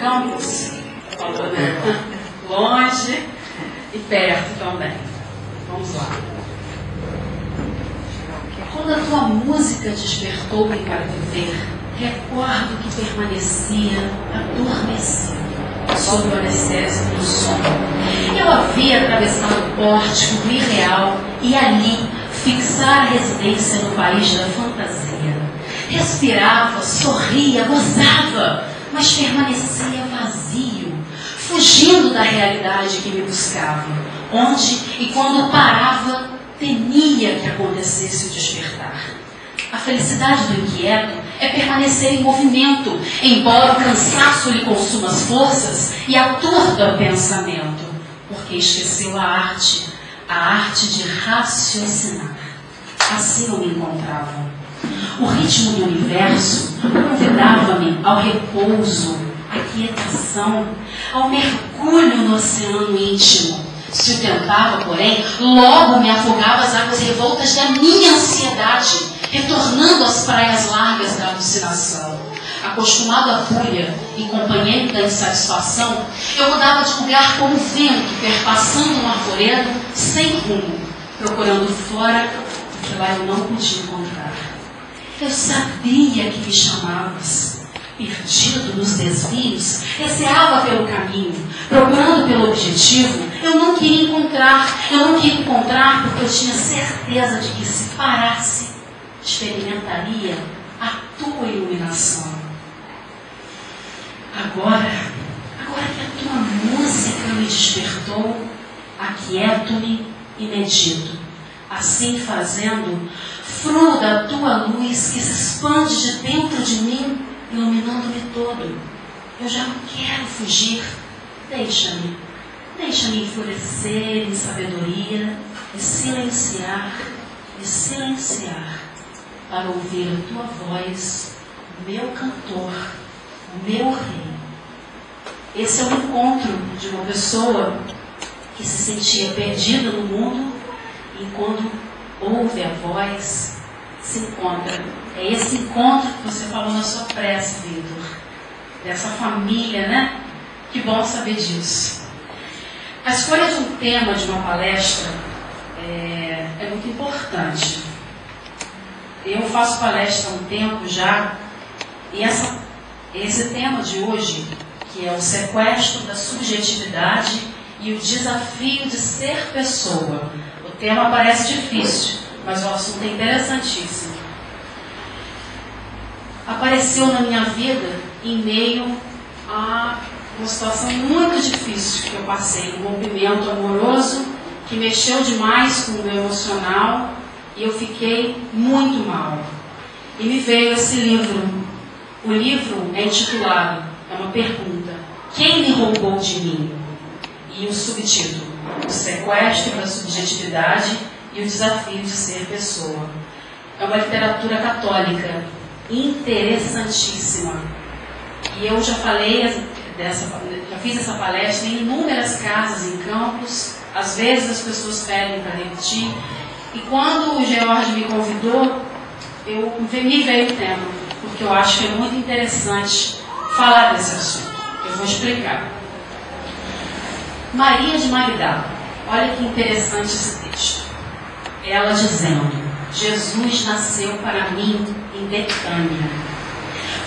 Campos, longe e perto também. Vamos lá. Quando a tua música despertou-me para viver, recordo que permanecia adormecido sob o anestésico do sono. Eu havia atravessado o pórtico do irreal e ali fixar a residência no país da fantasia. Respirava, sorria, gozava, mas permanecia vazio, fugindo da realidade que me buscava, onde e quando parava, temia que acontecesse o despertar. A felicidade do inquieto é permanecer em movimento, embora o cansaço lhe consuma as forças e aturda o pensamento, porque esqueceu a arte de raciocinar. Assim eu me encontrava. O ritmo do universo convidava-me ao repouso, à quietação, ao mergulho no oceano íntimo. Se o tentava, porém, logo me afogava as águas revoltas da minha ansiedade, retornando às praias largas da alucinação. Acostumado à fúria e companheiro da insatisfação, eu mudava de lugar como o vento, perpassando um arvoredo sem rumo, procurando fora o que lá eu não podia encontrar. Eu sabia que me chamavas. Perdido nos desvios, receava pelo caminho, procurando pelo objetivo. Eu não queria encontrar porque eu tinha certeza de que se parasse, experimentaria a tua iluminação. Agora que a tua música me despertou, aquieto-me e medito. Assim fazendo, fruo da tua luz que se expande de dentro de mim, iluminando-me todo. Eu já não quero fugir. Deixa-me enfurecer em sabedoria e silenciar, para ouvir a tua voz, meu cantor, meu rei. Esse é o encontro de uma pessoa que se sentia perdida no mundo e quando ouve a voz, se encontra. É esse encontro que você falou na sua prece, Vitor. Dessa família, né? Que bom saber disso. A escolha de um tema de uma palestra é muito importante. Eu faço palestra há um tempo já, e esse tema de hoje, que é o sequestro da subjetividade e o desafio de ser pessoa. O tema parece difícil, mas o assunto é interessantíssimo. Apareceu na minha vida em meio a uma situação muito difícil que eu passei, um rompimento amoroso que mexeu demais com o meu emocional e eu fiquei muito mal. E me veio esse livro. O livro é intitulado, é uma pergunta: quem me roubou de mim? E o subtítulo: o sequestro da subjetividade e o desafio de ser pessoa. É uma literatura católica interessantíssima. E eu já já fiz essa palestra em inúmeras casas em Campos. Às vezes as pessoas pedem para repetir. E quando o George me convidou, me veio o tema, porque eu acho que é muito interessante falar desse assunto. Eu vou explicar. Maria de Magdala, olha que interessante esse texto. Ela dizendo: Jesus nasceu para mim em Betânia.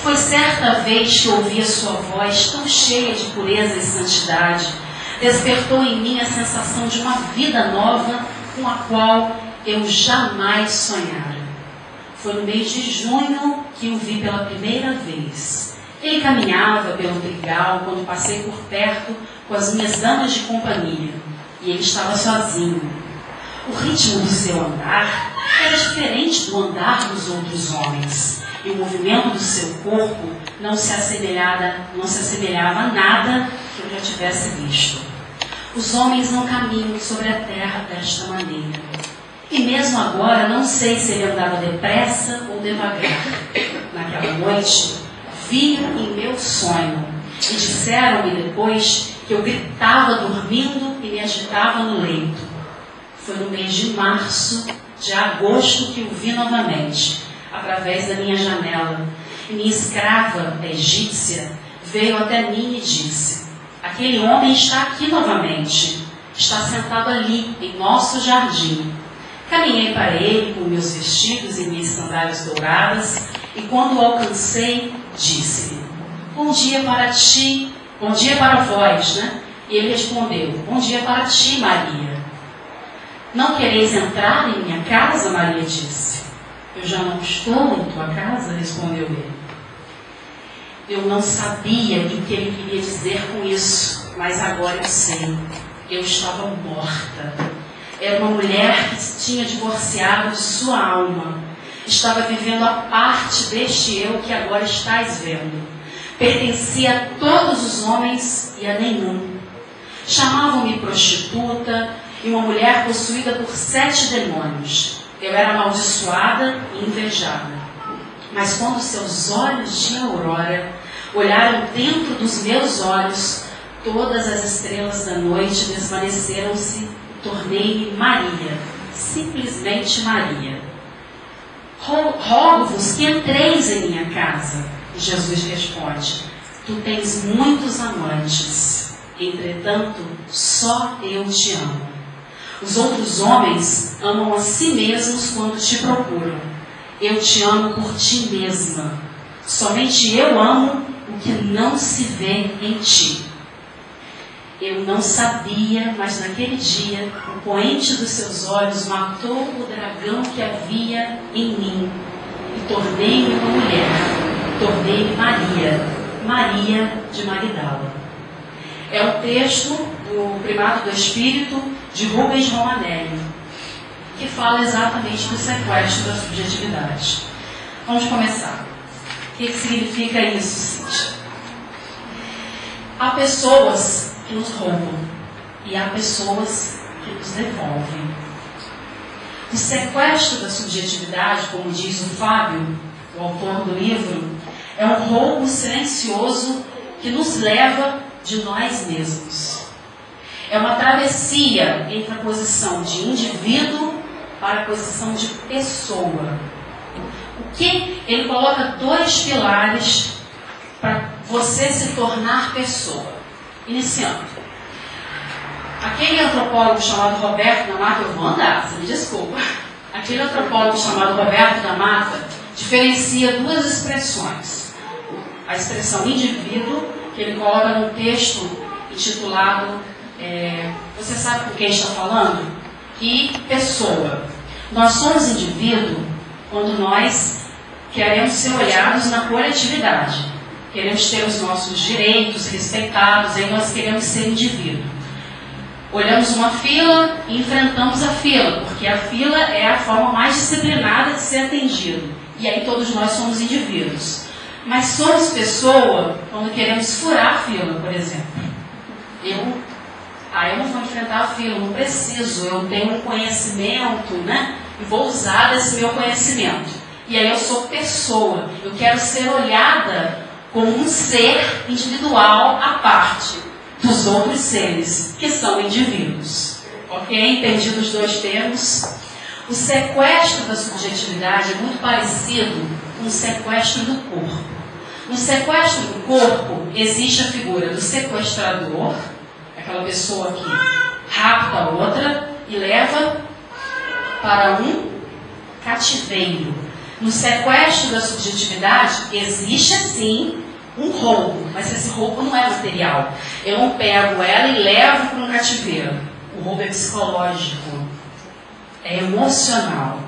Foi certa vez que ouvi a sua voz tão cheia de pureza e santidade, despertou em mim a sensação de uma vida nova com a qual eu jamais sonhara. Foi no mês de junho que o vi pela primeira vez. Ele caminhava pelo trigal quando passei por perto com as minhas damas de companhia, e ele estava sozinho. O ritmo do seu andar era diferente do andar dos outros homens, e o movimento do seu corpo não se assemelhava a nada que eu já tivesse visto. Os homens não caminham sobre a terra desta maneira. E mesmo agora, não sei se ele andava depressa ou devagar. Naquela noite, viram em meu sonho e disseram-me depois que eu gritava dormindo e me agitava no leito. Foi no mês de março, de agosto, que o vi novamente, através da minha janela. E minha escrava, a egípcia, veio até mim e disse: aquele homem está aqui novamente, está sentado ali, em nosso jardim. Caminhei para ele com meus vestidos e minhas sandálias douradas, e quando o alcancei, disse-lhe: bom dia para ti, bom dia para vós, né? E ele respondeu: bom dia para ti, Maria. Não quereis entrar em minha casa? Maria disse. Eu já não estou em tua casa, respondeu ele. Eu não sabia o que ele queria dizer com isso, mas agora eu sei. Eu estava morta. Era uma mulher que tinha divorciado de sua alma. Estava vivendo a parte deste eu que agora estás vendo. Pertencia a todos os homens e a nenhum. Chamavam-me prostituta e uma mulher possuída por 7 demônios. Eu era amaldiçoada e invejada. Mas quando seus olhos de aurora olharam dentro dos meus olhos, todas as estrelas da noite desvaneceram-se e tornei-me Maria, simplesmente Maria. Rogo-vos que entreis em minha casa. E Jesus responde: tu tens muitos amantes, entretanto, só eu te amo. Os outros homens amam a si mesmos quando te procuram. Eu te amo por ti mesma. Somente eu amo o que não se vê em ti. Eu não sabia, mas naquele dia, o poente dos seus olhos matou o dragão que havia em mim. E tornei-me uma mulher. Tornei-me Maria, Maria de Magdala. É o texto do Primado do Espírito, de Rubens Romanelli, que fala exatamente do sequestro da subjetividade. Vamos começar. O que significa isso, Cíntia? Há pessoas que nos roubam e há pessoas que nos devolvem. O sequestro da subjetividade, como diz o Fábio, o autor do livro, é um roubo silencioso que nos leva de nós mesmos. É uma travessia entre a posição de indivíduo para a posição de pessoa. O que ele coloca 2 pilares para você se tornar pessoa. Iniciando. Aquele antropólogo chamado Roberto da Mata, eu vou andar, você me desculpa. Aquele antropólogo chamado Roberto da Mata diferencia 2 expressões. A expressão indivíduo, que ele coloca num texto intitulado você sabe com quem está falando? E pessoa. Nós somos indivíduo quando nós queremos ser olhados na coletividade. Queremos ter os nossos direitos respeitados, aí nós queremos ser indivíduo. Olhamos uma fila e enfrentamos a fila, porque a fila é a forma mais disciplinada de ser atendido. E aí todos nós somos indivíduos. Mas somos pessoa quando queremos furar a fila, por exemplo. Eu não vou enfrentar a fila, não preciso, eu tenho um conhecimento, né? E vou usar desse meu conhecimento. E aí eu sou pessoa, eu quero ser olhada como um ser individual à parte dos outros seres, que são indivíduos. Ok? Entendido os 2 termos? O sequestro da subjetividade é muito parecido com o sequestro do corpo. No sequestro do corpo, existe a figura do sequestrador, aquela pessoa que rapta a outra e leva para um cativeiro. No sequestro da subjetividade, existe sim um roubo, mas esse roubo não é material. Eu não pego ela e levo para um cativeiro. O roubo é psicológico, é emocional.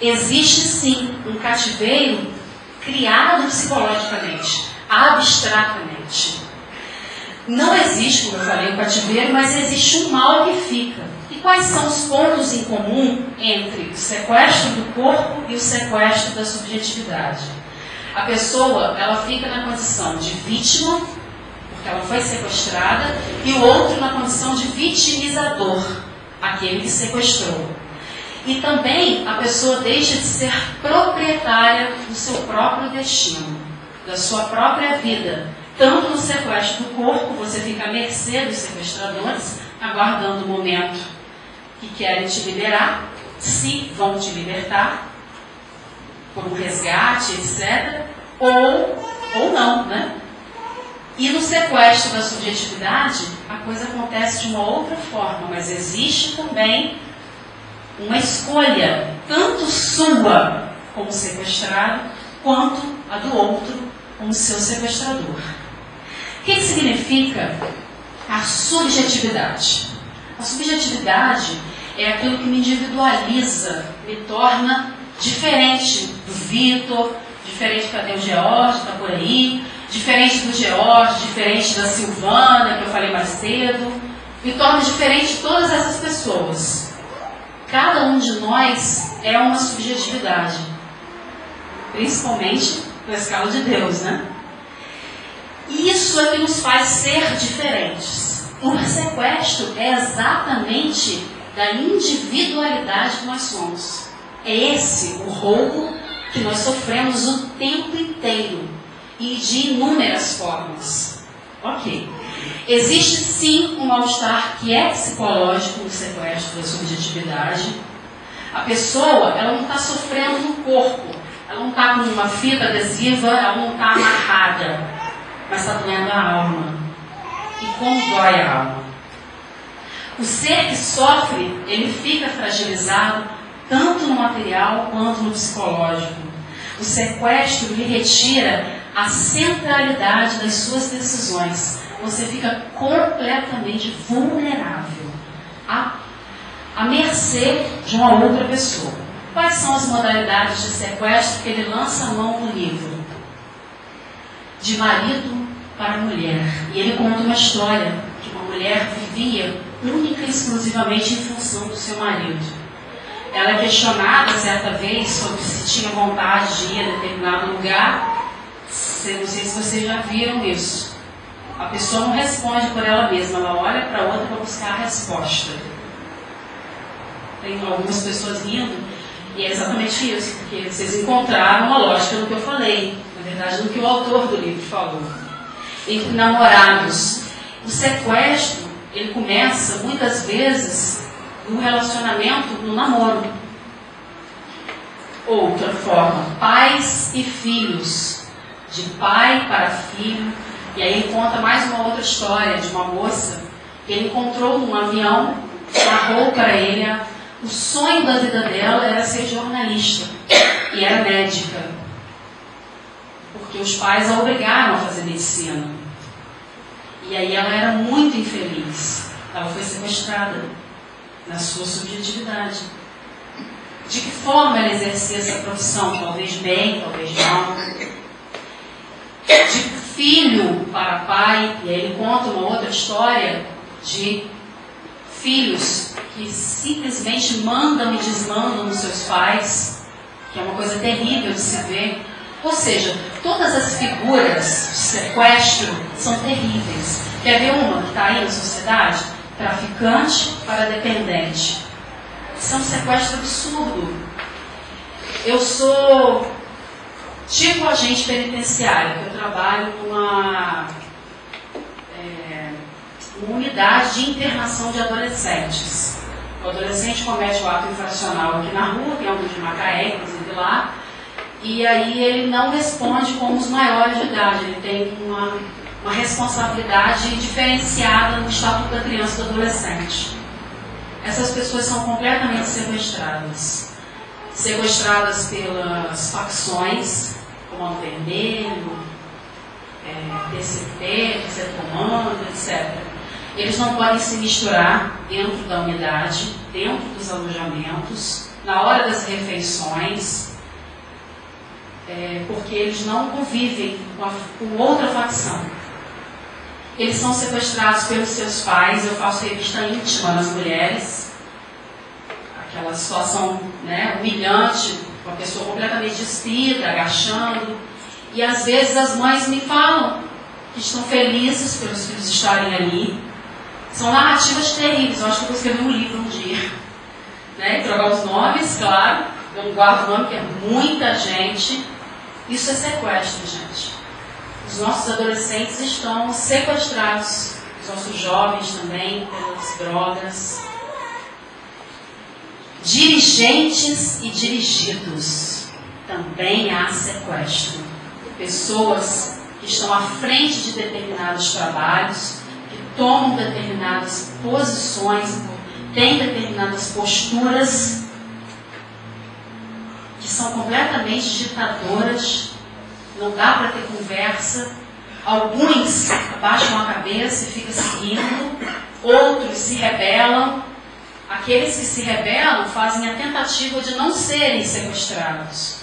Existe sim um cativeiro criado psicologicamente, abstratamente. Não existe, como eu falei, o cativeiro, mas existe um mal que fica. E quais são os pontos em comum entre o sequestro do corpo e o sequestro da subjetividade? A pessoa, ela fica na condição de vítima, porque porque ela foi sequestrada, e o outro na condição de vitimizador, aquele que sequestrou. E também a pessoa deixa de ser proprietária do seu próprio destino, da sua própria vida. Tanto no sequestro do corpo, você fica à mercê dos sequestradores, aguardando o momento que querem te liberar, se vão te libertar, por um resgate, etc., ou não, né? E no sequestro da subjetividade, a coisa acontece de uma outra forma, mas existe também uma escolha, tanto sua como sequestrado, quanto a do outro como seu sequestrador. O que significa a subjetividade? A subjetividade é aquilo que me individualiza, me torna diferente do Vitor, diferente, cadê o George, está por aí, diferente do George, diferente da Silvana, que eu falei mais cedo, me torna diferente de todas essas pessoas. Cada um de nós é uma subjetividade, principalmente na escala de Deus, né? E isso é que nos faz ser diferentes. O sequestro é exatamente da individualidade que nós somos. É esse o roubo que nós sofremos o tempo inteiro e de inúmeras formas. Ok. Existe sim um mal-estar que é psicológico no sequestro da subjetividade. A pessoa, ela não está sofrendo no corpo, ela não está com uma fita adesiva, ela não está amarrada, mas está doendo a alma. E como dói a alma? O ser que sofre, ele fica fragilizado tanto no material quanto no psicológico. O sequestro lhe retira a centralidade das suas decisões. Você fica completamente vulnerável, à mercê de uma outra pessoa. Quais são as modalidades de sequestro que ele lança a mão no livro? De marido para mulher. E ele conta uma história que uma mulher vivia única e exclusivamente em função do seu marido. Ela é questionada certa vez sobre se tinha vontade de ir a determinado lugar. Não sei se vocês já viram isso. A pessoa não responde por ela mesma, ela olha para outra para buscar a resposta. Tem algumas pessoas rindo, e é exatamente isso, porque vocês encontraram uma lógica no que eu falei, na verdade, no que o autor do livro falou. Entre namorados, o sequestro, ele começa muitas vezes no relacionamento, no namoro. Outra forma, pais e filhos, de pai para filho. E aí ele conta mais uma outra história de uma moça que ele encontrou num avião, narrou para ele o sonho da vida dela era ser jornalista e era médica, porque os pais a obrigaram a fazer medicina. E aí ela era muito infeliz, ela foi sequestrada na sua subjetividade. De que forma ela exercia essa profissão? Talvez bem, talvez não. De filho para pai, e aí ele conta uma outra história de filhos que simplesmente mandam e desmandam os seus pais, que é uma coisa terrível de se ver. Ou seja, todas as figuras de sequestro são terríveis. Quer ver uma que está aí na sociedade? Traficante para dependente. Isso é um sequestro absurdo. Eu sou tipo agente penitenciário, eu trabalho numa unidade de internação de adolescentes. O adolescente comete o ato infracional aqui na rua, que é um de Macaé, inclusive lá, e aí ele não responde como os maiores de idade, ele tem uma responsabilidade diferenciada no Estatuto da Criança e do Adolescente. Essas pessoas são completamente sequestradas. Sequestradas pelas facções, Comando Vermelho, PCP, Terceiro Comando, etc. Eles não podem se misturar dentro da unidade, dentro dos alojamentos, na hora das refeições, porque eles não convivem com outra facção. Eles são sequestrados pelos seus pais. Eu faço revista íntima nas mulheres, aquela situação, né, humilhante, uma pessoa completamente despida, agachando, e às vezes as mães me falam que estão felizes pelos filhos estarem ali. São narrativas terríveis. Eu acho que eu vou escrever um livro um dia. Né? Trocar os nomes, claro. Eu não guardo o nome, que é muita gente. Isso é sequestro, gente. Os nossos adolescentes estão sequestrados. Os nossos jovens também, pelas drogas. Dirigentes e dirigidos. Também há sequestro. Pessoas que estão à frente de determinados trabalhos, que tomam determinadas posições, têm determinadas posturas, que são completamente ditadoras, não dá para ter conversa. Alguns abaixam a cabeça e ficam seguindo, outros se rebelam. Aqueles que se rebelam fazem a tentativa de não serem sequestrados.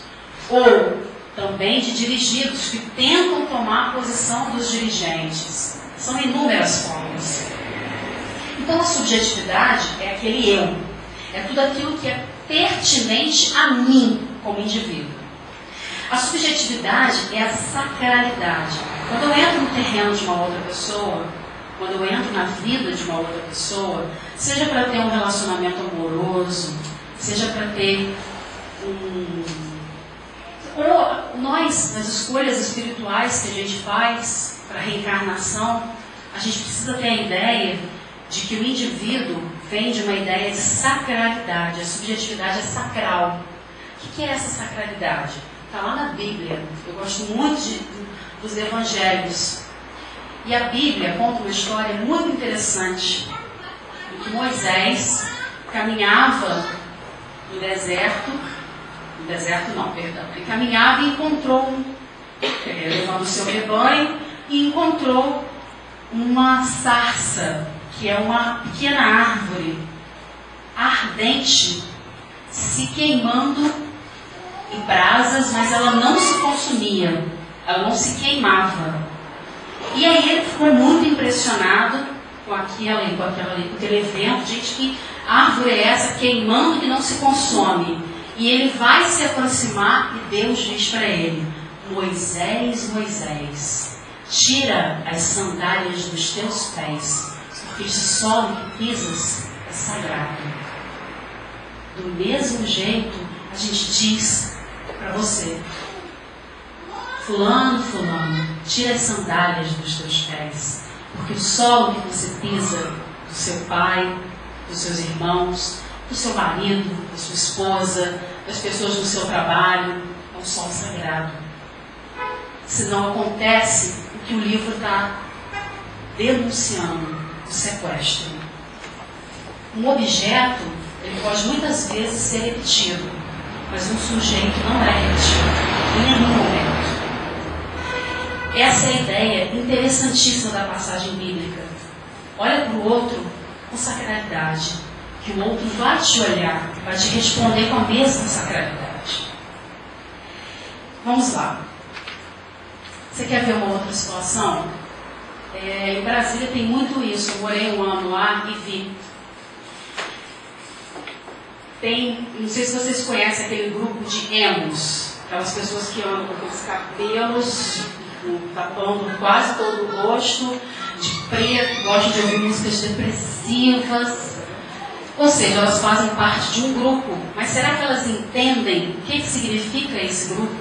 Ou também de dirigidos, que tentam tomar a posição dos dirigentes. São inúmeras formas. Então a subjetividade é aquele eu. É tudo aquilo que é pertinente a mim como indivíduo. A subjetividade é a sacralidade. Quando eu entro no terreno de uma outra pessoa, quando eu entro na vida de uma outra pessoa, seja para ter um relacionamento amoroso, seja para ter ou nós, nas escolhas espirituais que a gente faz para a reencarnação, a gente precisa ter a ideia de que o indivíduo vem de uma ideia de sacralidade. A subjetividade é sacral. O que é essa sacralidade? Está lá na Bíblia. Eu gosto muito dos evangelhos. E a Bíblia conta uma história muito interessante, em que Moisés caminhava no deserto. No deserto não, perdão. Ele caminhava e encontrou, levando o seu rebanho, e encontrou uma sarça, que é uma pequena árvore ardente, se queimando em brasas, mas ela não se consumia, ela não se queimava. E aí ele ficou muito impressionado com aquele evento. Gente, que árvore é essa queimando que não se consome? E ele vai se aproximar e Deus diz para ele: Moisés, Moisés, tira as sandálias dos teus pés, porque esse solo que pisas é sagrado. Do mesmo jeito, a gente diz para você: fulano, fulano, tira as sandálias dos teus pés, porque o solo que você pisa, do seu pai, dos seus irmãos, do seu marido, da sua esposa, das pessoas do seu trabalho, é um solo sagrado. Senão acontece o que o livro está denunciando, o sequestro. Um objeto, ele pode muitas vezes ser repetido, mas um sujeito não é repetido, em nenhum momento. Essa é a ideia interessantíssima da passagem bíblica. Olha para o outro com sacralidade, que o outro vai te olhar, vai te responder com a mesma sacralidade. Vamos lá. Você quer ver uma outra situação? Em Brasília tem muito isso. Eu morei um ano lá e vi. Não sei se vocês conhecem aquele grupo de emos, aquelas pessoas que andam com aqueles cabelos tapando quase todo o rosto, de preto, gostam de ouvir músicas depressivas. Ou seja, elas fazem parte de um grupo, mas será que elas entendem o que significa esse grupo?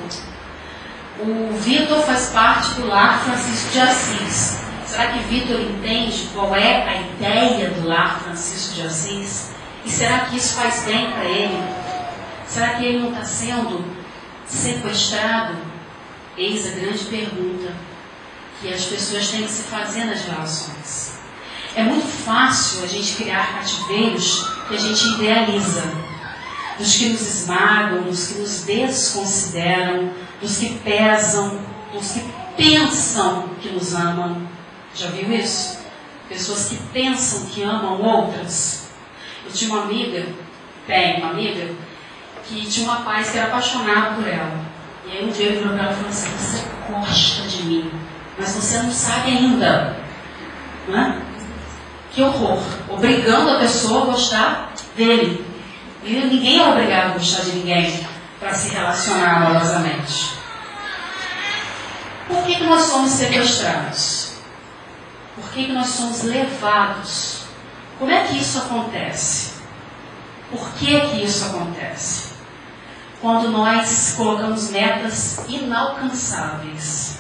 O Vitor faz parte do Lar Francisco de Assis. Será que Vitor entende qual é a ideia do Lar Francisco de Assis? E será que isso faz bem para ele? Será que ele não está sendo sequestrado? Eis a grande pergunta que as pessoas têm que se fazer nas relações. É muito fácil a gente criar cativeiros que a gente idealiza, dos que nos esmagam, dos que nos desconsideram, dos que pesam, dos que pensam que nos amam. Já viu isso? Pessoas que pensam que amam outras. Eu tinha uma amiga, que tinha um rapaz que era apaixonado por ela. E aí um dia ele virou para ela e falou assim: você gosta de mim, mas você não sabe ainda. Não é? Que horror. Obrigando a pessoa a gostar dele. E ninguém é obrigado a gostar de ninguém para se relacionar amorosamente. Por que nós somos sequestrados? Por que nós somos levados? Como é que isso acontece? Por que isso acontece? Quando nós colocamos metas inalcançáveis.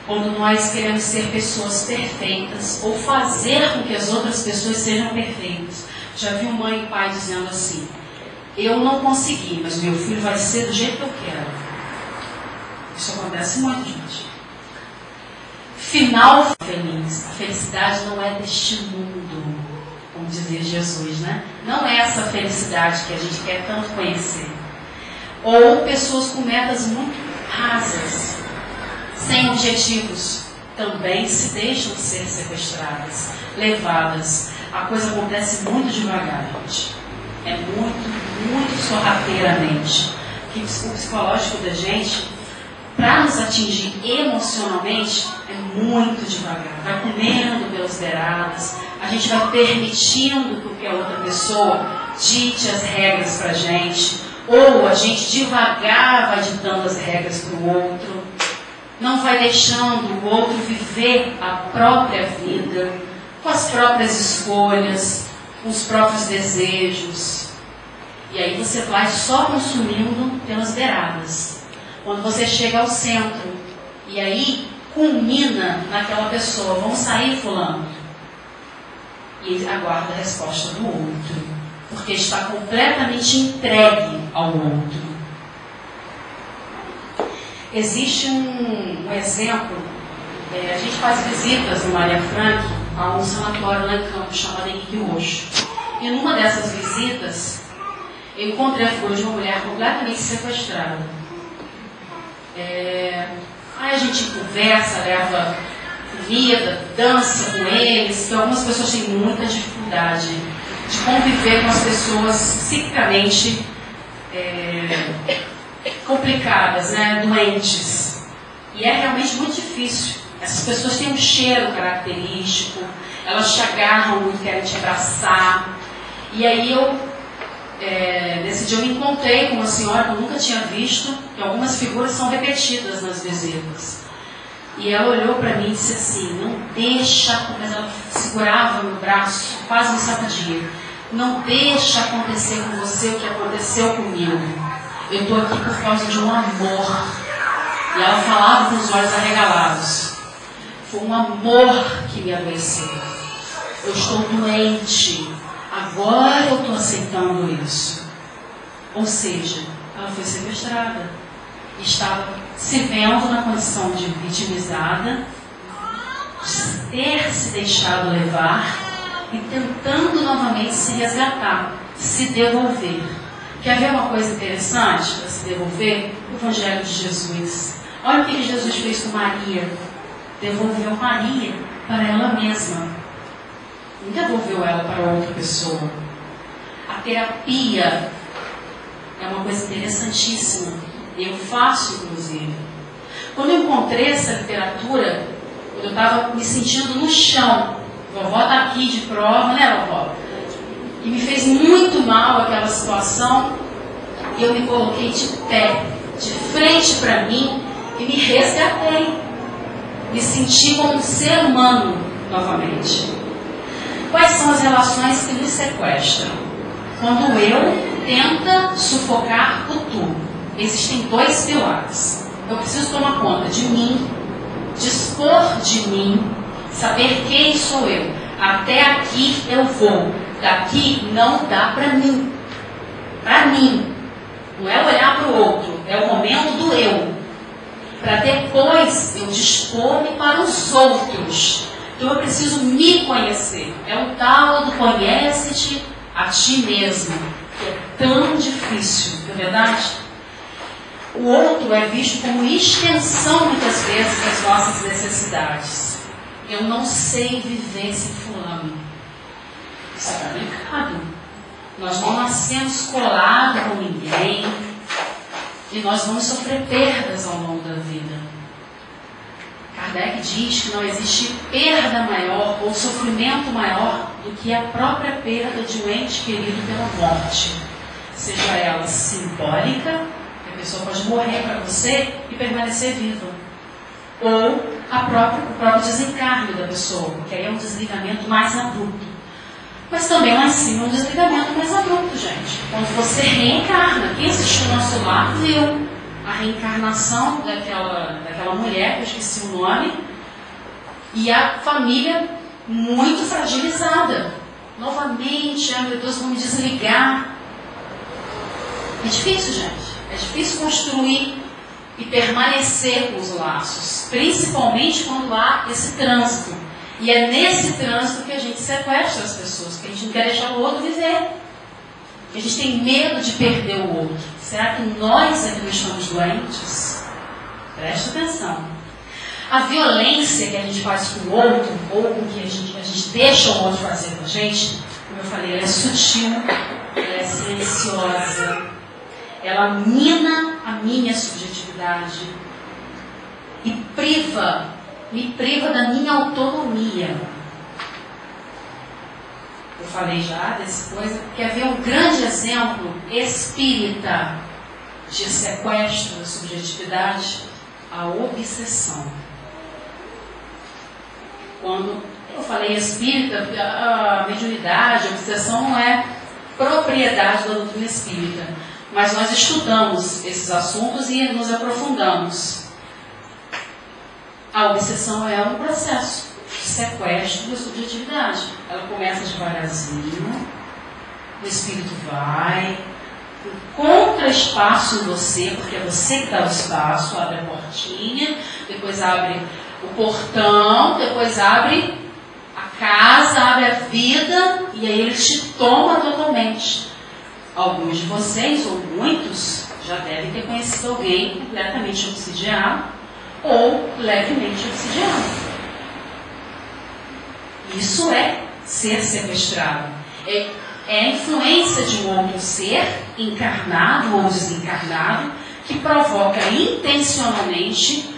Quando nós queremos ser pessoas perfeitas ou fazer com que as outras pessoas sejam perfeitas. Já vi mãe e pai dizendo assim: eu não consegui, mas meu filho vai ser do jeito que eu quero. Isso acontece muito, gente. Final feliz. A felicidade não é deste mundo, como dizia Jesus, né? Não é essa felicidade que a gente quer tanto conhecer. Ou pessoas com metas muito rasas, sem objetivos, também se deixam ser sequestradas, levadas. A coisa acontece muito devagar, gente. É muito sorrateiramente. Que o psicológico da gente, para nos atingir emocionalmente, é muito devagar. Vai comendo pelas beiradas, a gente vai permitindo que a outra pessoa dite as regras para a gente, ou a gente devagar vai ditando as regras para o outro, não vai deixando o outro viver a própria vida, com as próprias escolhas, com os próprios desejos. E aí você vai só consumindo pelas beiradas. Quando você chega ao centro, e aí culmina naquela pessoa: vamos sair, fulano? E ele aguarda a resposta do outro, porque está completamente entregue ao outro. Existe um exemplo, a gente faz visitas no Maria Frank a um sanatório lá em Campos chamado Henrique Roxo. E numa dessas visitas, eu encontrei a figura de uma mulher completamente sequestrada. Aí a gente conversa, leva comida, dança com eles, porque algumas pessoas têm muita dificuldade de conviver com as pessoas psicicamente complicadas, né? Doentes. E é realmente muito difícil. Essas pessoas têm um cheiro característico, elas te agarram muito, querem te abraçar. E aí nesse dia eu me encontrei com uma senhora que eu nunca tinha visto, que algumas figuras são repetidas nas visitas. E ela olhou para mim e disse assim: não deixa, mas ela segurava meu braço, quase me sacudia, não deixa acontecer com você o que aconteceu comigo. Eu estou aqui por causa de um amor. E ela falava com os olhos arregalados. Foi um amor que me adoeceu. Eu estou doente. Agora eu estou aceitando isso. Ou seja, ela foi sequestrada. Estava se vendo na condição de vitimizada, de ter se deixado levar e tentando novamente se resgatar, se devolver. Quer ver uma coisa interessante para se devolver? O Evangelho de Jesus. Olha o que Jesus fez com Maria. Devolveu Maria para ela mesma. Não devolveu ela para outra pessoa. A terapia é uma coisa interessantíssima. Eu faço, inclusive. Quando eu encontrei essa literatura, eu estava me sentindo no chão. Vovó está aqui de prova, né, vovó? E me fez muito mal aquela situação. E eu me coloquei de pé, de frente para mim, e me resgatei. Me senti como um ser humano novamente. Quais são as relações que nos sequestram? Quando o eu tenta sufocar o tu. Existem dois pilares. Eu preciso tomar conta de mim, dispor de mim, saber quem sou eu. Até aqui eu vou. Daqui não dá para mim. Para mim. Não é olhar para o outro. É o momento do eu. Para depois eu dispor-me para os outros. Então eu preciso me conhecer. É o tal do conhece-te a ti mesmo. Que é tão difícil, não é verdade? O outro é visto como extensão, muitas vezes, das nossas necessidades. Eu não sei viver sem fulano. Isso é complicado. Nós não nascemos colados com ninguém. E nós vamos sofrer perdas ao longo da vida. Kardec diz que não existe perda maior ou sofrimento maior do que a própria perda de um ente querido pela morte. Seja ela simbólica, a pessoa pode morrer para você e permanecer viva. Ou o próprio desencarne da pessoa, porque aí é um desligamento mais abrupto. Mas também lá em cima é um desligamento mais abrupto, gente. Quando você reencarna, quem assistiu o nosso lar viu a reencarnação daquela mulher, que eu esqueci o nome, e a família muito fragilizada. Novamente, ai meu Deus, vou me desligar. É difícil, gente. É difícil construir e permanecer com os laços, principalmente quando há esse trânsito. E é nesse trânsito que a gente sequestra as pessoas, que a gente não quer deixar o outro viver. Que a gente tem medo de perder o outro. Será que nós é que não estamos doentes? Preste atenção. A violência que a gente faz com o outro, ou com que a gente deixa o outro fazer com a gente, como eu falei, ela é sutil, ela é silenciosa, ela mina a minha subjetividade e me priva da minha autonomia. Eu falei já dessa coisa. Quer ver um grande exemplo espírita de sequestro da subjetividade? A obsessão. Quando eu falei espírita, a mediunidade, a obsessão não é propriedade da doutrina espírita. Mas nós estudamos esses assuntos e nos aprofundamos. A obsessão é um processo de sequestro da subjetividade. Ela começa devagarzinho, o espírito vai, encontra espaço em você, porque é você que dá o espaço, abre a portinha, depois abre o portão, depois abre a casa, abre a vida, e aí ele te toma totalmente. Alguns de vocês, ou muitos, já devem ter conhecido alguém completamente obsidiado ou levemente obsidiado. Isso é ser sequestrado. É a influência de um outro ser, encarnado ou desencarnado, que provoca intencionalmente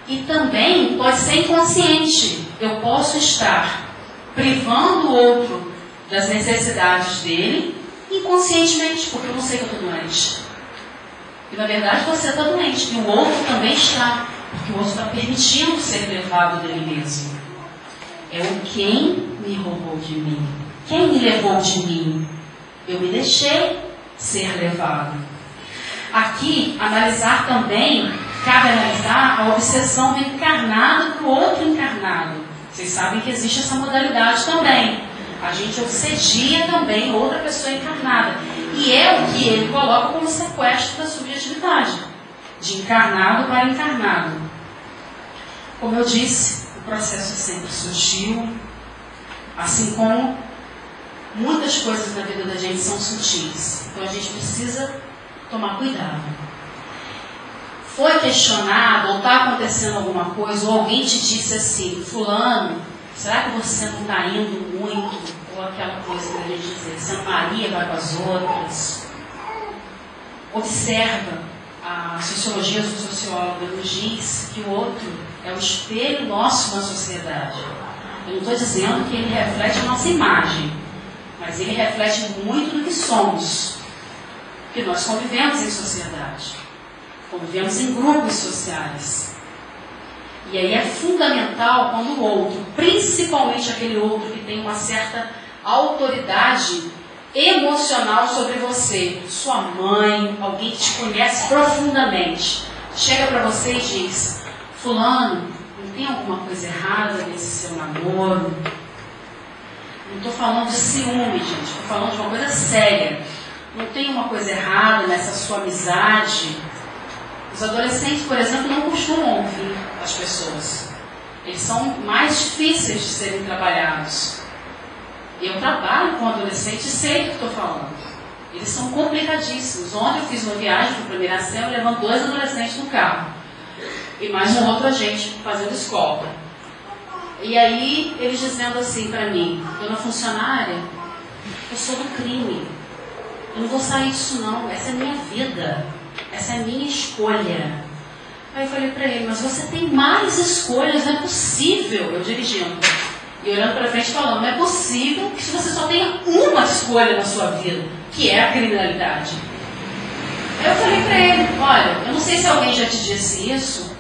e também pode ser inconsciente. Eu posso estar privando o outro das necessidades dele inconscientemente, porque eu não sei que eu estou doente. E na verdade você está doente, e o outro também está, porque o outro está permitindo ser levado dele mesmo. É o quem me roubou de mim. Quem me levou de mim? Eu me deixei ser levado. Aqui, analisar também, cabe analisar a obsessão do encarnado para o outro encarnado. Vocês sabem que existe essa modalidade também. A gente obsedia também outra pessoa encarnada. E é o que ele coloca como sequestro da subjetividade. De encarnado para encarnado. Como eu disse, o processo é sempre sutil. Assim como muitas coisas na vida da gente são sutis. Então a gente precisa tomar cuidado. Foi questionado ou está acontecendo alguma coisa, ou alguém te disse assim, fulano, será que você não está indo muito? Ou aquela coisa que a gente diz, Santa Maria vai com as outras. Observa, a sociologia do sociólogo nos diz que o outro é o espelho nosso na sociedade. Eu não estou dizendo que ele reflete a nossa imagem, mas ele reflete muito do que somos. Porque nós convivemos em sociedade, convivemos em grupos sociais. E aí é fundamental quando o outro, principalmente aquele outro que tem uma certa autoridade emocional sobre você, sua mãe, alguém que te conhece profundamente, chega para você e diz, fulano, não tem alguma coisa errada nesse seu namoro? Não estou falando de ciúme, gente, estou falando de uma coisa séria. Não tem uma coisa errada nessa sua amizade? Os adolescentes, por exemplo, não costumam ouvir as pessoas. Eles são mais difíceis de serem trabalhados. Eu trabalho com adolescentes e sei o que estou falando. Eles são complicadíssimos. Ontem eu fiz uma viagem para o Miracema, levando 2 adolescentes no carro. E mais um outro agente fazendo escolta. E aí, eles dizendo assim para mim, dona funcionária, eu sou do crime. Eu não vou sair disso não, essa é a minha vida. Essa é a minha escolha. Aí eu falei para ele, mas você tem mais escolhas, não é possível. Eu dirigindo e olhando para frente falando, não é possível que você só tenha uma escolha na sua vida, que é a criminalidade. Aí eu falei para ele, olha, eu não sei se alguém já te disse isso,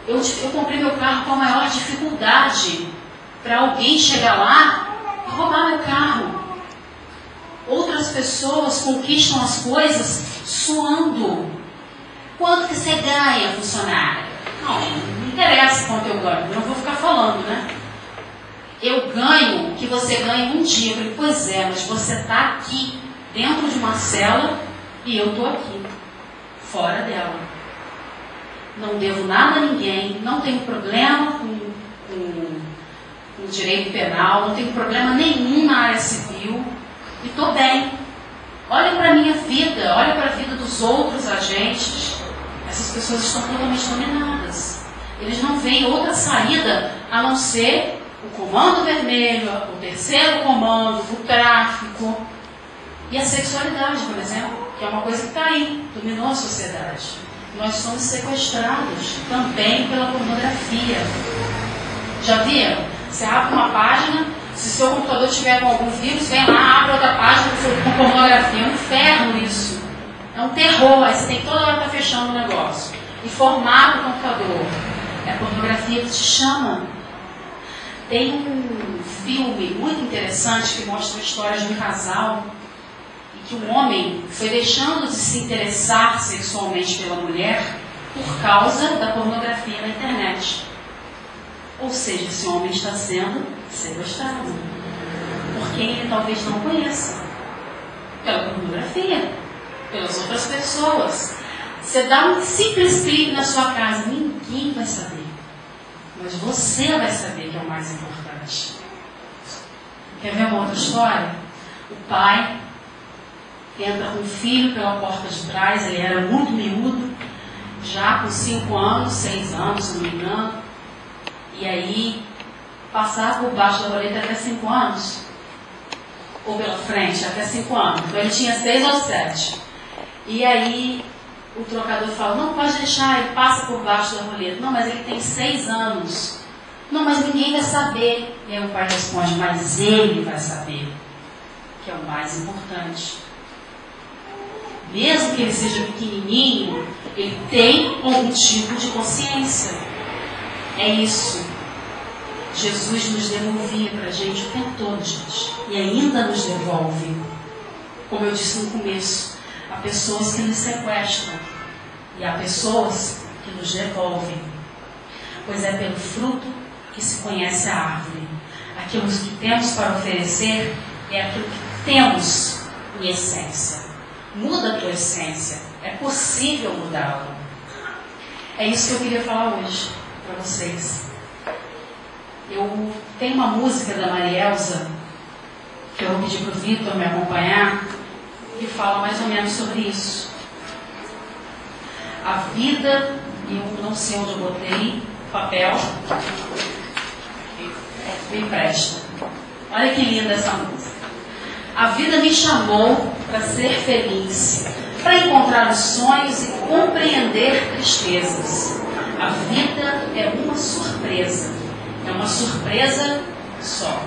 Eu comprei meu carro com a maior dificuldade para alguém chegar lá e roubar meu carro. Outras pessoas conquistam as coisas suando. Quanto que você ganha, funcionário? Não interessa quanto eu ganho, eu não vou ficar falando, né? Eu ganho o que você ganha um dia. Eu falei, pois é, mas você está aqui, dentro de uma cela, e eu estou aqui, fora dela. Não devo nada a ninguém, não tenho problema com direito penal, não tenho problema nenhum na área civil, e estou bem. Olha para a minha vida, olha para a vida dos outros agentes. Essas pessoas estão totalmente dominadas. Eles não veem outra saída a não ser o comando vermelho, o terceiro comando, o tráfico e a sexualidade, por exemplo, que é uma coisa que está aí, dominou a sociedade. Nós somos sequestrados também pela pornografia. Já viram? Você abre uma página, se seu computador tiver com algum vírus, vem lá, abre outra página com pornografia. É um inferno isso. É um terror. Aí você tem que toda hora estar fechando o negócio. E formata o computador. É a pornografia que te chama. Tem um filme muito interessante que mostra a história de um casal e que um homem foi deixando de se interessar sexualmente pela mulher por causa da pornografia na internet. Ou seja, esse homem está sendo sequestrado por quem ele talvez não conheça, pela pornografia, pelas outras pessoas. Você dá um simples clique na sua casa, ninguém vai saber, mas você vai saber que é o mais importante. Quer ver uma outra história? O pai entra com o filho pela porta de trás, ele era muito miúdo, já com 5 anos, 6 anos, se não me engano. E aí, passar por baixo da roleta até 5 anos, ou pela frente, até 5 anos. Então ele tinha 6 ou 7. E aí, o trocador fala, não, pode deixar, ele passa por baixo da roleta. Não, mas ele tem 6 anos. Não, mas ninguém vai saber. E aí o pai responde, mas ele vai saber, que é o mais importante. Mesmo que ele seja pequenininho, ele tem algum tipo de consciência. É isso. Jesus nos devolvia para a gente o tempo todo, gente. E ainda nos devolve. Como eu disse no começo, há pessoas que nos sequestram. E há pessoas que nos devolvem. Pois é pelo fruto que se conhece a árvore. Aquilo que temos para oferecer é aquilo que temos em essência. Muda a tua essência. É possível mudá-la. É isso que eu queria falar hoje para vocês. Eu tenho uma música da Maria Elza, que eu vou pedir para o Vitor me acompanhar, que fala mais ou menos sobre isso. A vida, eu não sei onde eu botei, papel, me empresta. Olha que linda essa música. A vida me chamou para ser feliz, para encontrar os sonhos e compreender tristezas. A vida é uma surpresa só.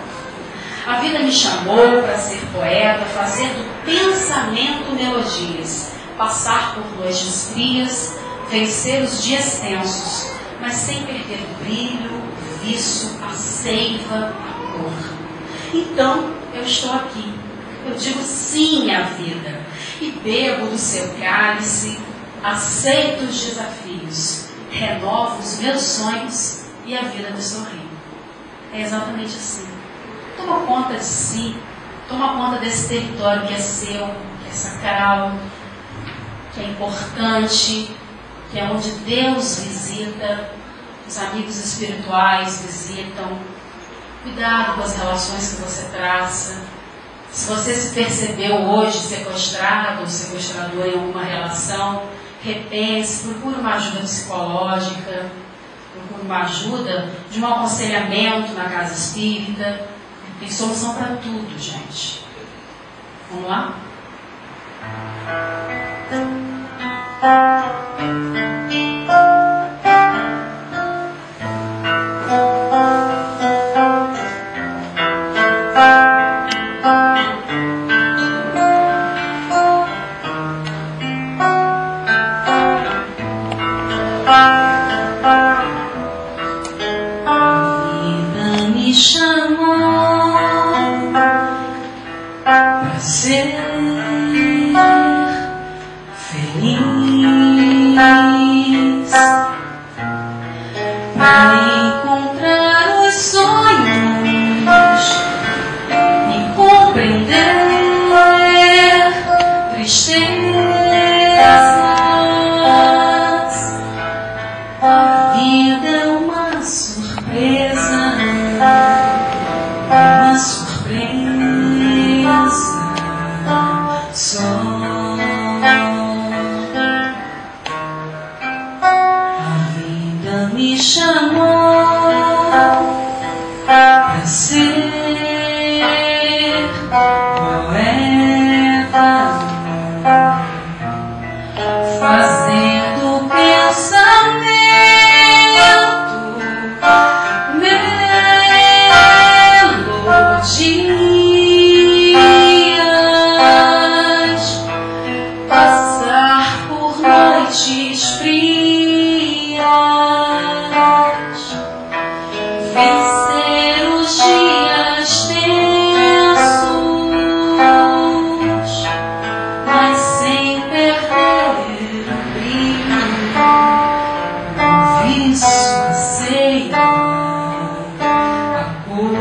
A vida me chamou para ser poeta, fazer do pensamento melodias, passar por noites frias, vencer os dias tensos, mas sem perder o brilho, o viço, a seiva, a cor. Então, eu estou aqui. Eu digo sim à vida e bebo do seu cálice, aceito os desafios, renovo os meus sonhos e a vida me sorri. É exatamente assim. Toma conta de si, toma conta desse território que é seu, que é sacral, que é importante, que é onde Deus visita, os amigos espirituais visitam. Cuidado com as relações que você traça. Se você se percebeu hoje sequestrado ou sequestrador em alguma relação, repense, procure uma ajuda psicológica, procure uma ajuda de um aconselhamento na casa espírita. Tem solução para tudo, gente. Vamos lá? pra ser feliz, pra encontrar os sonhos e compreender tristezas. A vida é uma surpresa, só. A vida me chamou pra ser poeta, fazendo pensamento melodias, passar por noites frias, vencer os dias tensos, mas sem perder o brilho, o vício aceita a cor.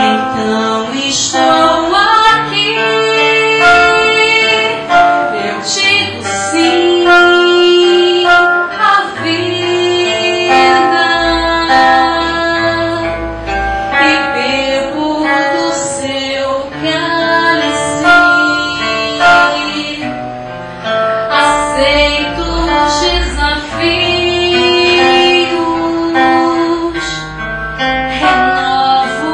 Então estou aqui, eu digo sim à vida e bebo do seu cálice, aceito os desafios, renovo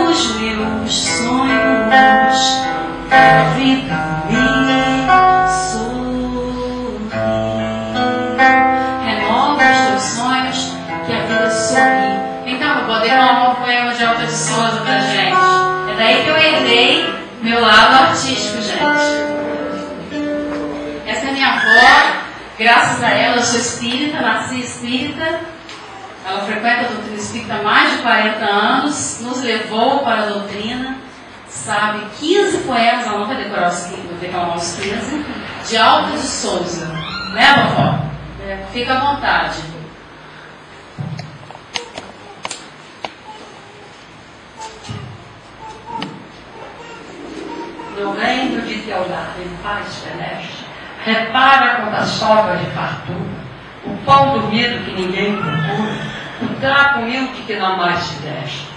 os meus sonhos, a vida me sorri. Renova os teus sonhos, que a vida sorri. Então, vou poder falar um poema de Alta de Souza pra gente. É daí que eu herdei meu lado artístico, gente. Essa é minha avó, graças a ela eu sou espírita, nasci espírita. Ela frequenta a doutrina espírita há mais de 40 anos, nos levou para a doutrina, sabe 15 poemas, ela não vai decorar os 15, vou declamar os 15, de Alta de Souza. Né, vovó? Fica à vontade. No reino de teu lar, em paz celeste, repara quando a sobra de fartura, o pão dormido que ninguém procura, o trapo humilde que não mais se veste.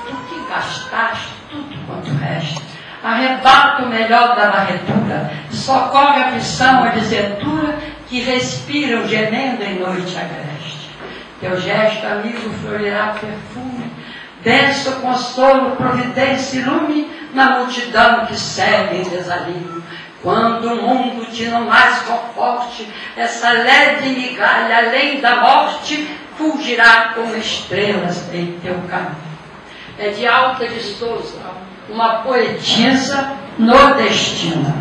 Tu que gastaste tudo quanto resta, arrebata o melhor da varredura, socorre a aflição, a desertura, que respiram gemendo em noite agreste. Teu gesto, amigo, florirá perfume, bênção, consolo, providência e lume na multidão que segue em desalinho. Quando o mundo te não mais conforte, essa leve migalha além da morte fulgirá como estrelas em teu caminho. É de Alta de Souza, uma poetisa nordestina.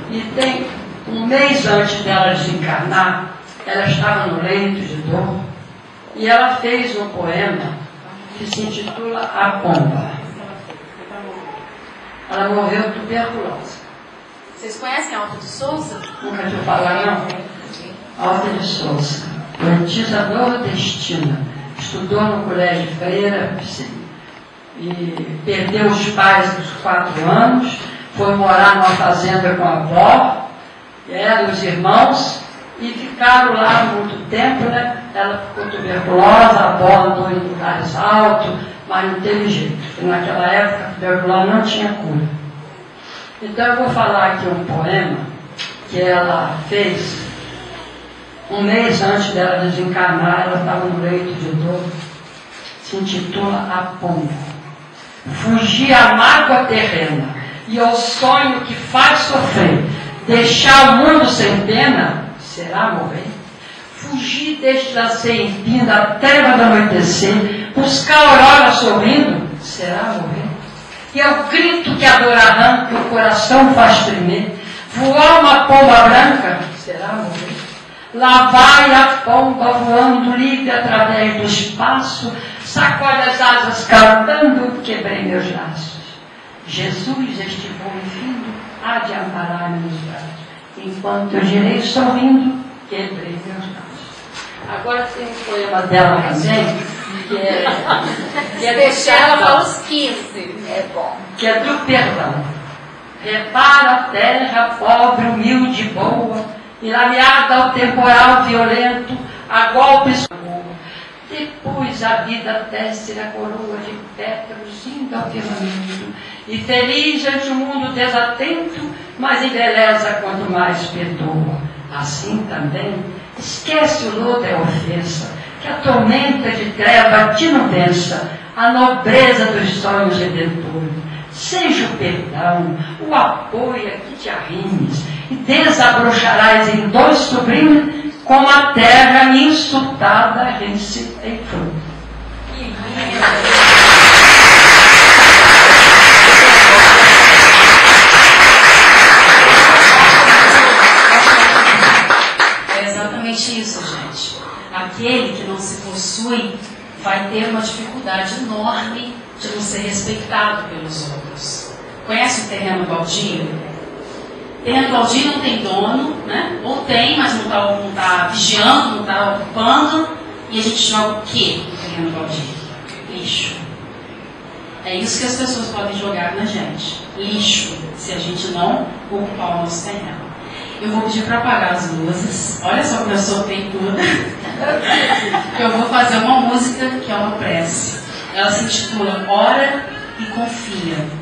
E tem um mês antes dela desencarnar, ela estava no leito de dor e ela fez um poema que se intitula A Pomba. Ela morreu tuberculosa. Vocês conhecem Alta de Souza? Nunca te falar, não? Alta de Souza, poetisa nordestina, estudou no Colégio Freira e perdeu os pais dos 4 anos, foi morar numa fazenda com a avó, ela e os irmãos, e ficaram lá muito tempo, né? Ela ficou tuberculosa, a avó andou em lugares altos, mas não teve jeito, porque naquela época a tuberculose não tinha cura. Então eu vou falar aqui um poema que ela fez um mês antes dela desencarnar. Ela estava no leito de dor, se intitula A Pomba. Fugir à mágoa terrena e ao sonho que faz sofrer, deixar o mundo sem pena, será morrer? Fugir deste lazer empim da treva do anoitecer, buscar a aurora sorrindo, será morrer? E é o grito que a dor arranca, o coração faz tremer, voar uma pomba branca, será morrer? Lá vai a pomba voando livre através do espaço, Sacode as asas cantando, quebrei meus laços. Jesus, este voo infindo, há de amparar-me nos braços. Enquanto eu girei sorrindo, quebrei meus laços. Agora tem um poema dela também, que é deixar ela aos 15. É bom. Que é do perdão. Repara a terra, pobre, humilde, boa, e lameada ao temporal violento, a golpes. Depois a vida tece a coroa de pétalos indo ao firmamento, e feliz ante o mundo desatento, mas embeleza quanto mais perdoa. Assim também, esquece o lodo e a ofensa, que a tormenta de treva te não vença, a nobreza dos sonhos redentores. Seja o perdão, o apoio a que te arrimes, e desabrocharás em dois sublimes, como a terra insultada rende-se em fruto. É exatamente isso, gente. Aquele que não se possui vai ter uma dificuldade enorme de não ser respeitado pelos outros. Conhece o terreno baldio? Terreno baldio não tem dono, né? Ou tem, mas não está vigiando, não está ocupando. E a gente joga o quê no terreno baldio? Lixo. É isso que as pessoas podem jogar na gente. Lixo, se a gente não ocupar o nosso terreno. Eu vou pedir para apagar as luzes. Olha só como eu sou peituda. Eu vou fazer uma música que é uma prece. Ela se intitula Ora e Confia.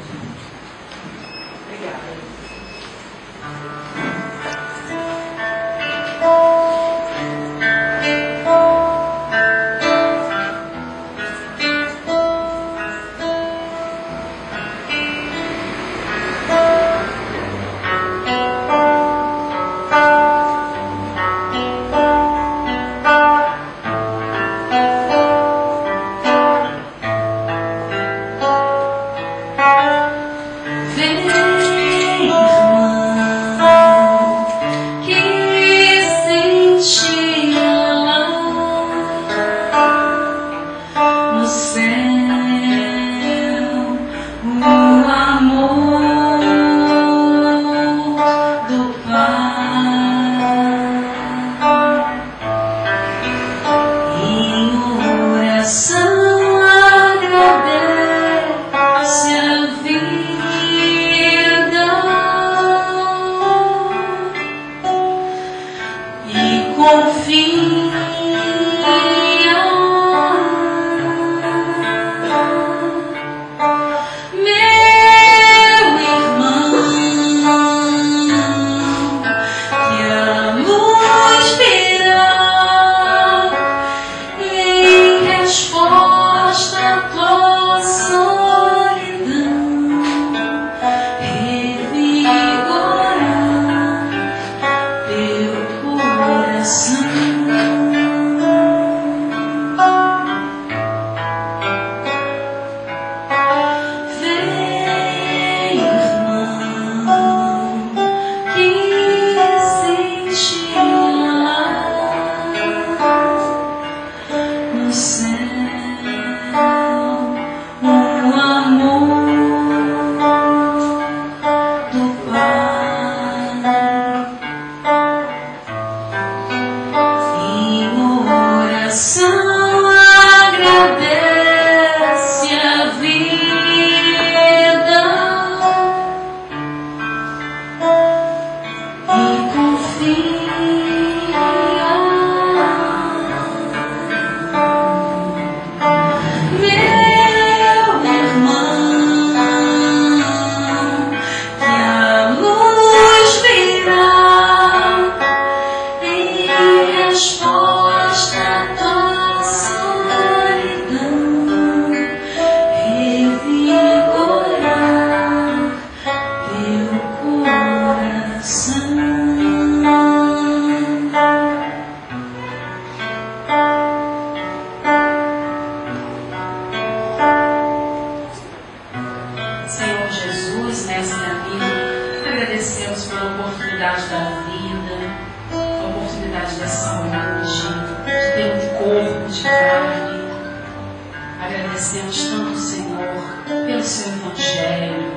agradecemos tanto, Senhor, pelo seu Evangelho,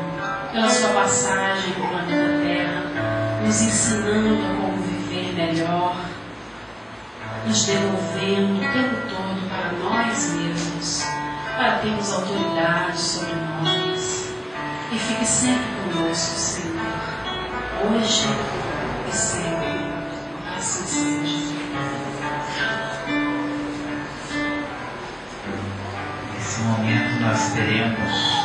pela sua passagem no planeta Terra, nos ensinando a como viver melhor, nos devolvendo o tempo todo para nós mesmos, para termos autoridade sobre nós. E fique sempre conosco, Senhor, hoje e sempre. Assim seja. Nesse momento nós teremos